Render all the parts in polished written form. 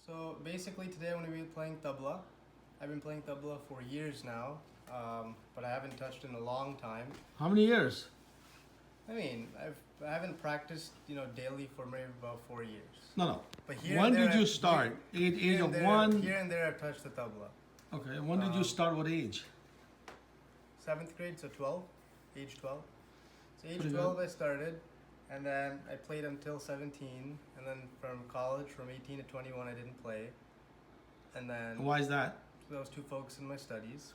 So basically today I'm going to be playing Tabla. I've been playing Tabla for years now, but I haven't touched in a long time. How many years? I mean, I haven't practiced, daily for maybe about 4 years. No. But here When and there did you I've- start? Age here of and there- one? Here and there I've touched the Tabla. Okay. When did you start? What age? 7th grade, so 12, age 12. So age Pretty 12 I started, and then I played until 17, and then from college, from 18 to 21 I didn't play. And then Why is that? I was too focused in my studies,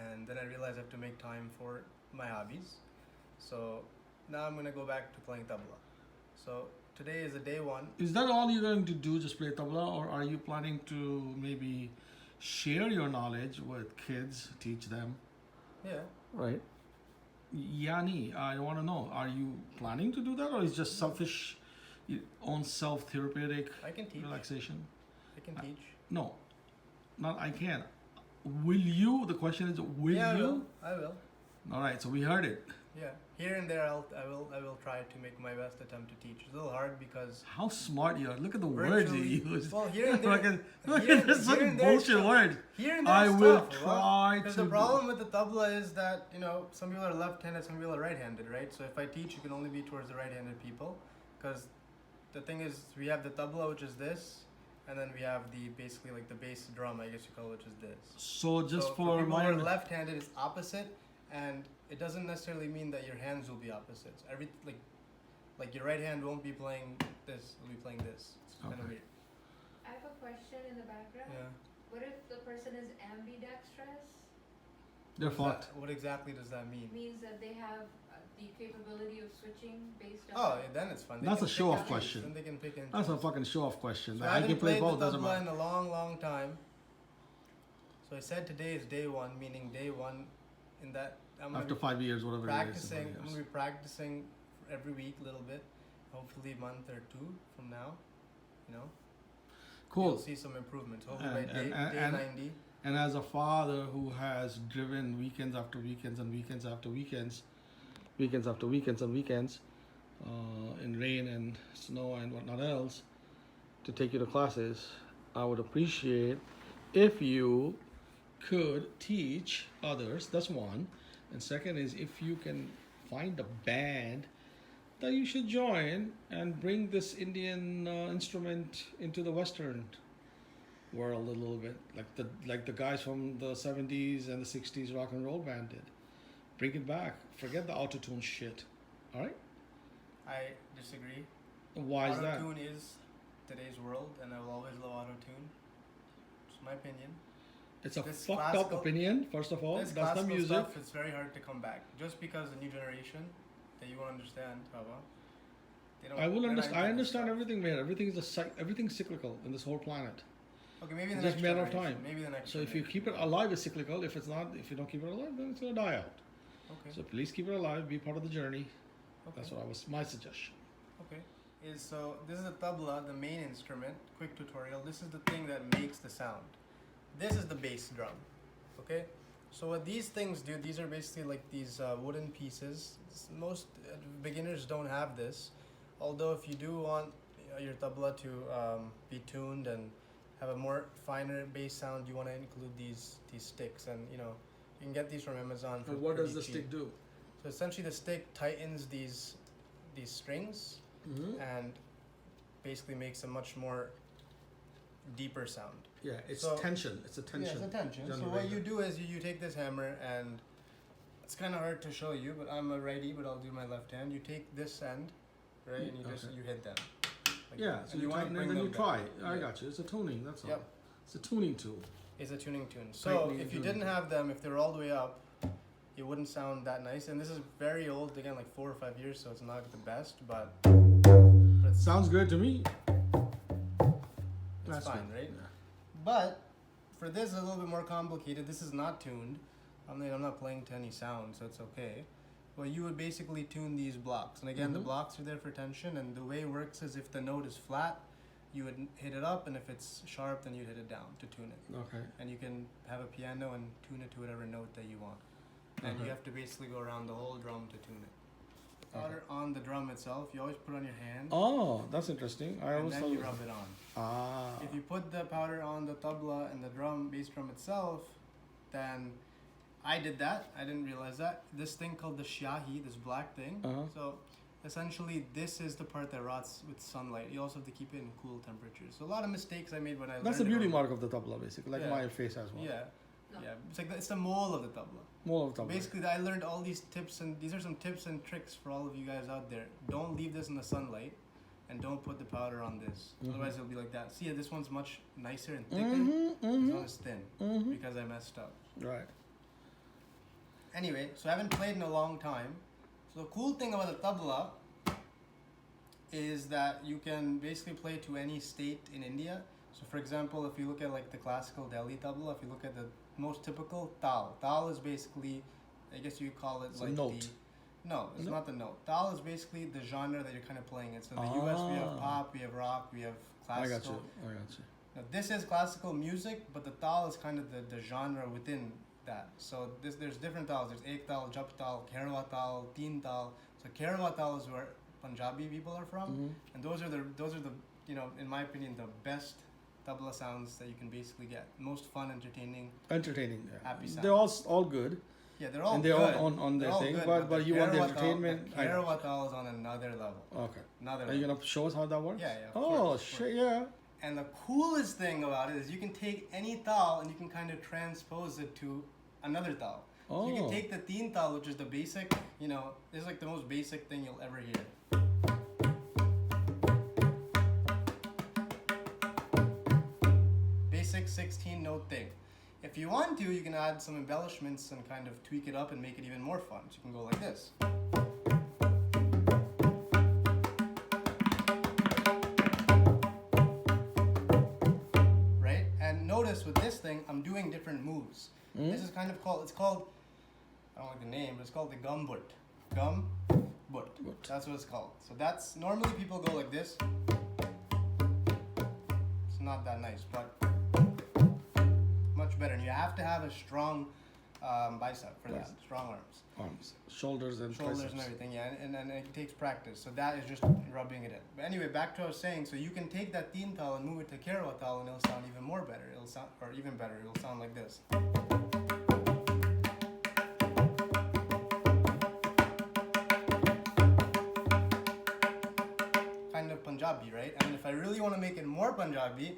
and then I realized I have to make time for my hobbies. So now I'm gonna go back to playing tabla. So today is a day one. Is that all you're going to do? Just play tabla, or are you planning to maybe share your knowledge with kids, teach them? Yeah. Right. Yani, I want to know: are you planning to do that, or is just selfish, your own self-therapeutic I can teach. relaxation? I can teach. No, not I can. Will you? The question is, will Yeah, you? I will. All right. So we heard it. Yeah. Here and there I will try to make my best attempt to teach. It's a little hard because How smart you are! Look at the words you virtually- use. Well, here and there. Look here- at this such here and there bullshit stuff- word. Here and there I stuff, will well, try Because to. the problem with the tabla is that, some people are left-handed, some people are right-handed, right? So if I teach, you can only be towards the right-handed people. Because the thing is, we have the tabla, which is this, and then we have the, basically like the bass drum, I guess you call it, which is this. So just So for people my who are left-handed, it's opposite, and it doesn't necessarily mean that your hands will be opposites. Like your right hand won't be playing this, it'll be playing this. It's kind of Okay. weird. I have a question in the background. Yeah. What if the person is ambidextrous? they're What does fucked. what exactly does that mean? It means that they have the capability of switching based on. Oh, yeah, then it's fun. They That's can a pick show-off and choose, question. Then they can pick and That's a choose. fucking show-off question. So I I can haven't play played both. the Doesn't tabla matter. in a long, long time. So I said today is day one, meaning day one in that I'm gonna After be 5 years, whatever practicing. it is. I'm gonna be practicing every week a little bit. Hopefully a month or two from now, You'll Cool. see some improvements. Hopefully And- by day, and- day and- 90. And as a father who has driven weekends after weekends and weekends after weekends, weekends after weekends and weekends, in rain and snow and whatnot else, to take you to classes, I would appreciate if you could teach others. That's one. And second is if you can find a band that you should join and bring this Indian instrument into the Western world a little bit, like the guys from the 70s and the 60s rock and roll band did. Bring it back. Forget the autotune shit. All right? I disagree. Why is that? Autotune is today's world, and I will always love autotune. It's my opinion. It's a This fucked up classical- opinion. First of all, This that's the classical music. stuff, it's very hard to come back. Just because the new generation that you won't understand, Baba. They don't. I will they're not understand. I into this understand stuff. everything, man. Everything's cyclical in this whole planet. Okay, maybe the It's just next a matter of generation. time. Maybe the next. So if you keep it alive, it's cyclical. If you don't keep it alive, then it's gonna die out. Okay. So please keep it alive. Be part of the journey. Okay. That's my suggestion. Okay. So this is the tabla, the main instrument. Quick tutorial. This is the thing that makes the sound. This is the bass drum. Okay. So what these things do, these are basically like these wooden pieces. Most beginners don't have this. Although if you do want your tabla to be tuned and have a more finer bass sound, you want to include these sticks, and you can get these from Amazon. For And what does pretty the cheap. stick do? So essentially, the stick tightens these strings Mm-hmm. and basically makes a much more deeper sound. Yeah, it's So- tension. It's a tension. Yeah, it's a tension. So generator. what you do is you take this hammer, and it's kind of hard to show you, but I'm a righty, but I'll do my left hand. You take this end, right, and you hit them. Like Yeah, that. so And you wanna tighten bring and then you them try. down. I Yeah. got you. It's a tuning. That's all. Yep. It's a tuning tool. Is a tuning tune. So Tightening if and you tuning. didn't have them, if they were all the way up, it wouldn't sound that nice. And this is very old, again, like 4 or 5 years, so it's not the best, but it's, Sounds good to me. it's That's fine, good. right? Yeah. But for this, it's a little bit more complicated. This is not tuned. I'm not playing to any sound, so it's okay. Well, you would basically tune these blocks. And again, the Mhm. blocks are there for tension, and the way it works is if the note is flat, you would hit it up, and if it's sharp, then you'd hit it down to tune it. Okay. And you can have a piano and tune it to whatever note that you want. And you Okay. have to basically go around the whole drum to tune it. powder on the drum itself. You always put it on your hand, Oh, that's interesting. I and always then thought. you rub it on. Ah. If you put the powder on the tabla and the bass drum itself, then I did that. I didn't realize that. This thing called the shahi, this black thing. Uh-huh. So essentially, this is the part that rots with sunlight. You also have to keep it in cool temperatures. So a lot of mistakes I made when I learned That's the it beauty over- mark of the tabla, basically, like Yeah. my face as well. Yeah, No. yeah. It's like it's the mole of the tabla. More of tabla. Basically, I learned all these tips, and these are some tips and tricks for all of you guys out there. Don't leave this in the sunlight, and don't put the powder on this. Mhm. Otherwise, it'll be like that. See, this one's much nicer and thicker. Mm-hmm, This one is thin mm-hmm. because I messed up. Right. Anyway, so I haven't played in a long time. So the cool thing about the tabla is that you can basically play to any state in India. So for example, if you look at like the classical Delhi tabla, if you look at the most typical tal is basically, I guess you could call it It's a like note. No, it's Is it? not the note. Tal is basically the genre that you're kind of playing in. So in the US we have Ah. pop, we have rock, we have I got classical. you. I got you. Now, this is classical music, but the tal is kind of the genre within that. So there's different tals. There's ek tal, jap tal, kerwa tal, teen tal. So kerwa tal is where Punjabi people are from, Mhm. and those are the in my opinion the best tabla sounds that you can basically get. Most fun, entertaining. Entertaining. Yeah. Happy sound. They're all good. Yeah, they're all And they're good. on They're their all thing, good, but the you want the kerwa tal- entertainment. The kerwa tal is on another level. Okay. Another Are you level. gonna show us how that works? Yeah, yeah, of Oh course, of shit! Yeah. And the coolest thing about it is you can take any tal and you can kind of transpose it to another tal. So you Oh. can take the teen tal, which is the basic, this is like the most basic thing you'll ever hear. Basic 16 note thing. If you want to, you can add some embellishments and kind of tweak it up and make it even more fun. So you can go like this. Right? And notice with this thing, I'm doing different moves. Mm. This is kind of called, I don't like the name, but it's called the gumbut. Gumbut. That's what it's called. So that's, normally people go like this. It's not that nice, but much better. And you have to have a strong bicep for that, Bicep. strong arms. Arms, shoulders, and Shoulders triceps. and everything, yeah, and then it takes practice. So that is just rubbing it in. But anyway, back to what I was saying. So you can take that teen tal and move it to kerwa tal, and it'll sound even more better. It'll sound, or even better. It'll sound like this. Kind of Punjabi, right? And if I really want to make it more Punjabi,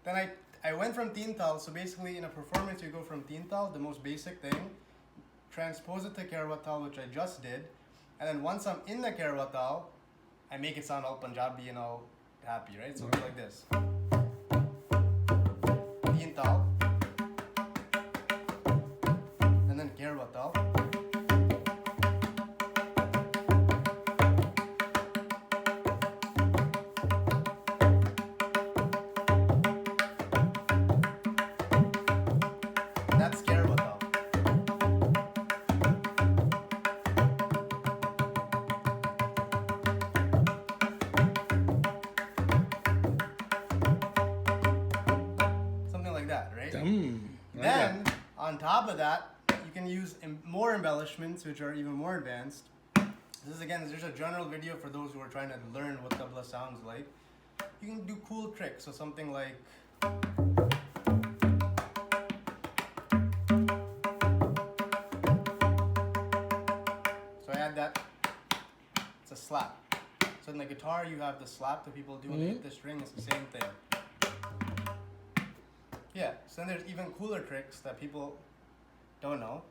then I went from teen tal. So basically, in a performance, you go from teen tal, the most basic thing, transpose it to kerwa tal, which I just did, and then once I'm in the kerwa tal, I make it sound all Punjabi and all happy, right? So it'll be like this. Teen tal, and then kerwa tal. That's kerwa tal. Something like that, right? Then, on top of that, you can use more embellishments, which are even more advanced. This is again, there's a general video for those who are trying to learn what tabla sounds like. You can do cool tricks, so something like. So I add that. It's a slap. So in the guitar, you have the slap that people do when they hit the string. It's the same thing. Yeah, so then there's even cooler tricks that people don't know.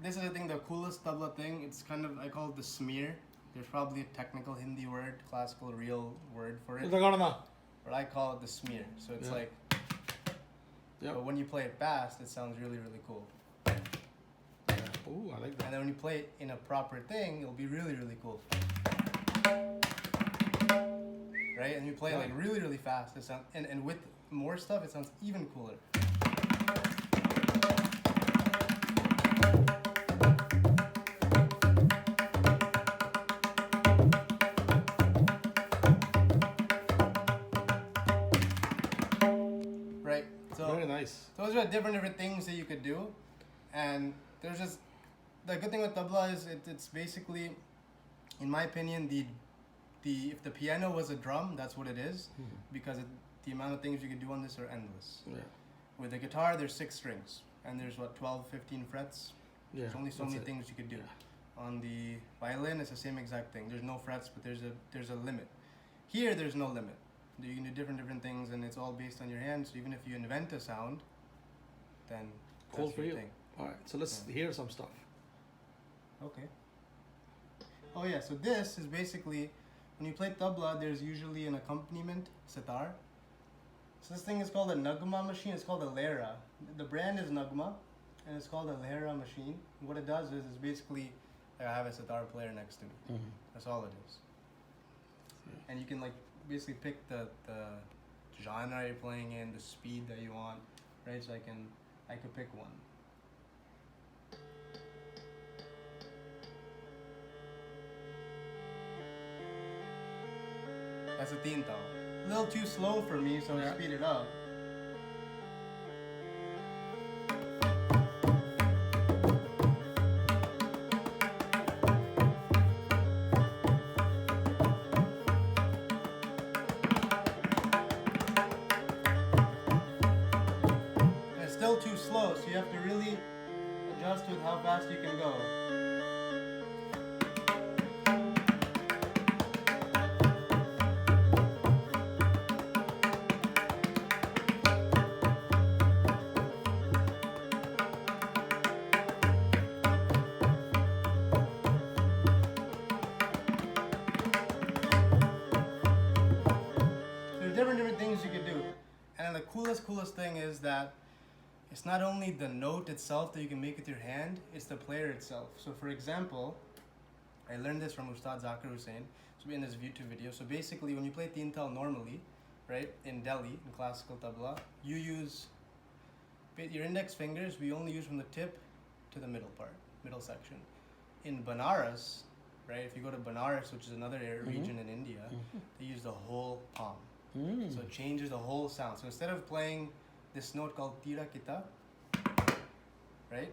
This is, I think, the coolest tabla thing. It's kind of, I call it the smear. There's probably a technical Hindi word, classical, real word for it. But I call it the smear. So it's Yeah. like, Yep. but when you play it fast, it sounds really, really cool. Oh, I like And that. then when you play it in a proper thing, it'll be really, really cool. Right? And you play it like really, really fast. It sounds, and with more stuff, it sounds even cooler. Right? So Very nice. those are different things that you could do, and there's just the good thing with tabla is it's basically in my opinion, the if the piano was a drum, that's what it is, because the amount of things you can do on this are endless. Yeah. With the guitar, there's 6 strings, and there's what 12, 15 frets. Yeah. There's only so that's many it. things you could do. Yeah. On the violin, it's the same exact thing. There's no frets, but there's a limit. Here, there's no limit. You can do different things, and it's all based on your hands. So even if you invent a sound, then Cool that's for your you. thing. All right, so let's Yeah. hear some stuff. Okay. Oh yeah, so this is basically, when you play tabla, there's usually an accompaniment, sitar. So this thing is called a nagma machine. It's called a lera. The brand is Nagma, and it's called a lera machine. And what it does is basically, like I have a sitar player next to me. Mm-hmm. That's all it is. And you can like basically pick the genre you're playing in, the speed that you want, right? So I could pick one. That's a tinta. A little too slow for me, so Yeah. I'll speed it up. And it's still too slow, so you have to really adjust with how fast you can go. There's different things you can do. And the coolest thing is that it's not only the note itself that you can make with your hand, it's the player itself. So for example, I learned this from Ustad Zakir Hussain, so in this YouTube video. So basically when you play tintal normally, right, in Delhi, in classical tabla, you use your index fingers, we only use from the tip to the middle part, middle section. In Banaras, right, if you go to Banaras, which is another region in India, they use the whole palm. So it changes the whole sound. So instead of playing this note called tira kita, right,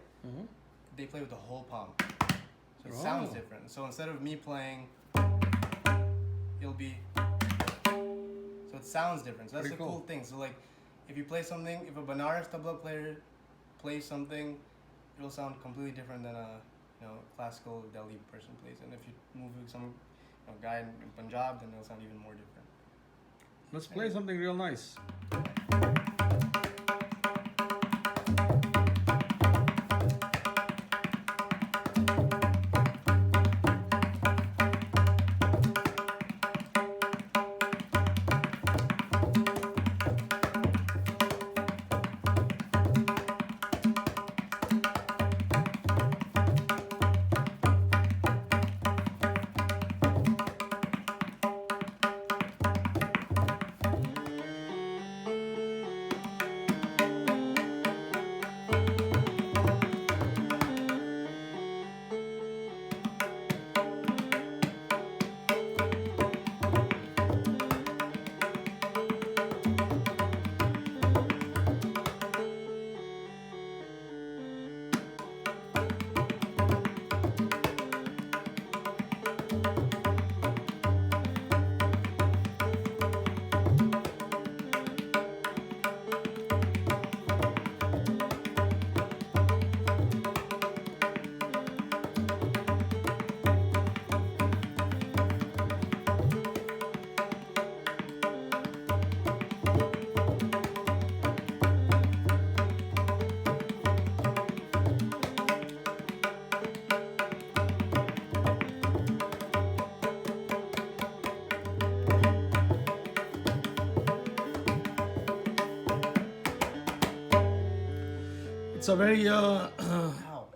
they play with the whole palm. So it sounds different. So instead of me playing, it'll be, so it sounds different. So that's Pretty the cool cool. thing. So like, if you play something, if a Banaras tabla player plays something, it'll sound completely different than a classical Delhi person plays. And if you move with some guy in Punjab, then it'll sound even more different. Let's play something real nice. It's a very Ow.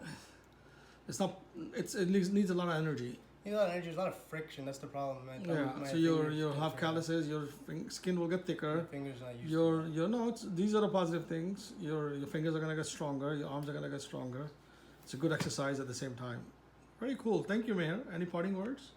it's not it needs a lot of energy. You know, energy, there's a lot of friction. That's the problem. So you'll have calluses, your skin will get thicker. Fingers not used Your these are the positive things. Your fingers are gonna get stronger. Your arms are gonna get stronger. It's a good exercise at the same time. Very cool. Thank you, Maher. Any parting words?